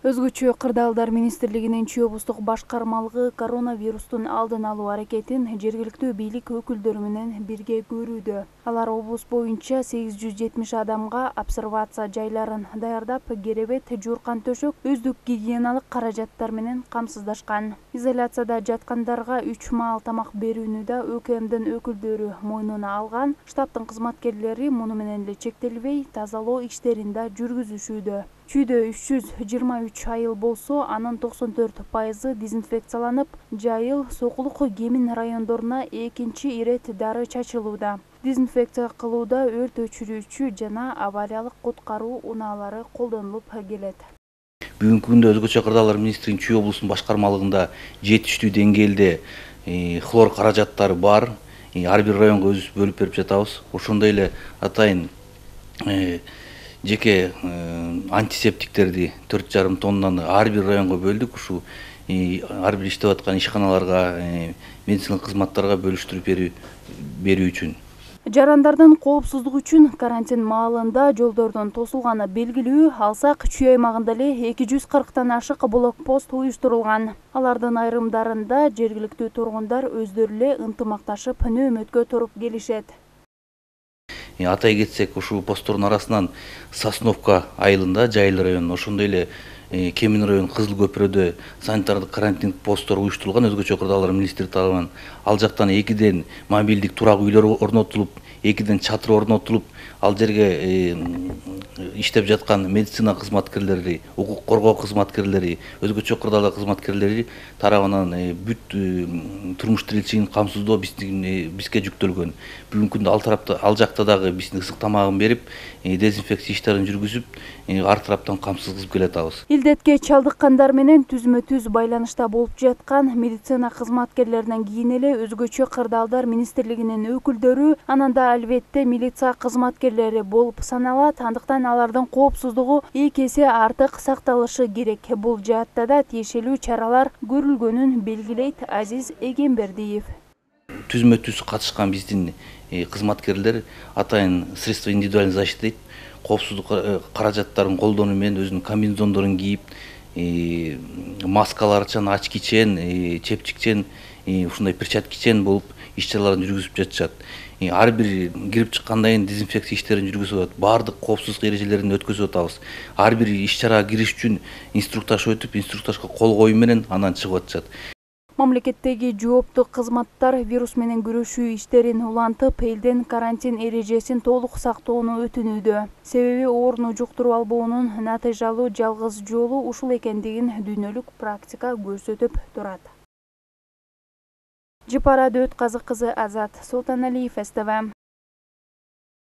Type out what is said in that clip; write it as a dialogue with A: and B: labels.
A: Өзгөчө Кырдаалдар министрлигинин Чүй облустук башкармалыгы коронавирустун алдын алуу аракетин жергиликтүү бийлик өкүлдөрү менен бирге көрүүдө. Алар облус боюнча 870 адамга обсервация жайларын даярдап, керебет, жууркан төшөк, өздүк гигиеналык каражаттар менен камсыздашкан. Изоляцияда жаткандарга 3 маал тамак берүүнү да ÖKMдин өкүлдөрү мойнуна алган. Штабтын кызматкерлери муну менен эле чектелбей, тазалоо иштерин да жүргүзүшүүдө. Чүйдө 323 айыл болсо, анын 94% дезинфекцияланып, Жайыл, Сокулук, Кемин райондоруна экинчи ирет дары чачылууда. Дезинфекция кылууда өрт өчүрүүчү жана авариялык куткаруу унаалары колдонулуп келет.
B: Бүгүнкү күндө өзгөчө Кырдаалдар министрлигинин Чүй облусунун башкармалыгында жетиштүү деңгээлде хлор каражаттары бар. Ар бир районго өзүбүз бөлүп берип жатабыз. Ошондой эле атайын жеке антисептиктерди 4,5 тоннаны ар бир районго бөлдүк. Ушу ар бир иштеп аткан ишканаларга, медициналык кызматтарга бөлүштүрүп берүү үчүн.
A: Жарандардын коопсуздугу үчүн карантин маалында жолдордун тосулганы белгилүү. Алсак Чүй аймагында эле 240тан ашык блокпост уюштурулган. Алардын айрымдарында жергиликтүү тургундар өздөрү эле ынтымакташып нөөмөткө туруп келишет.
B: Атай кетсек, ушул посттордун арасынан Сосновка айылында, Жайыл районунда, ошондой эле Кемин району Кызыл Көпүрөдө санитардык карантин посттор уюштурулган өзгөчө Кырдаалдар министрлиги тарабынан. Ал жактан 2ден мобилдик турак үйлөр орнотулуп, 2ден чатыр орнотулуп, ал жерге иштеп жаткан медицина кызматкерлери, укук коргоо кызматкерлери, өзгөчө Кырдаалдар кызматкерлери тарабынан бүт турмуш тиричилигин камсыздоо бизге жүктөлгөн. Бүгүнкү күндө ал жакта дагы биздин ысык тамагын берип, дезинфекция иштерин жүргүзүп, ар тараптан камсыз кылып келатабыз.
A: Илдетке чалдыккандар менен түзмө-түз байланышта болуп жаткан медицина кызматкерлеринен кийин эле өзгөчө Кырдаалдар министрлигинин өкүлдөрү, ананда албетте милиция кызматкерлери болуп саналат. Андыктан алардын коопсуздугу 2 эсе артык сакталышы керек. Бул жаатта да тиешелүү чаралар көрүлгөнүн белгилейт Азиз Эгембердиев.
B: Түзмө-түз катышкан биздин кызматкерлер атайын средства индивидуальной защиты, коопсуздук каражаттарын колдонуу менен өзүнүн комбинезондорун кийип, маскаларчан, очкичен, чепчикчен, ушундай перчаткичен болуп иш чараларын жүргүзүп жатышат. Ар бир кирип чыккандан кийин дезинфекция иштерин жүргүзүп атат. Баардык коопсуздук эрежелерин өткөзүп атабыз. Ар бир иш чарага кириш үчүн инструктаж өтүп, инструктажга кол коюу менен анан чыгып атышат.
A: Мамлекеттеги жооптуу кызматтар вирус менен күрөшүү иштерин улантып, элден карантин эрежесин толук сактоону өтүнүүдө. Себеби ооруну жуктуруп албоонун натыйжалуу жалгыз жолу ушул экендигин дүйнөлүк практика көрсөтүп турат. Жапара Дөт Казык кызы, Азат Султаналиев, СТВ.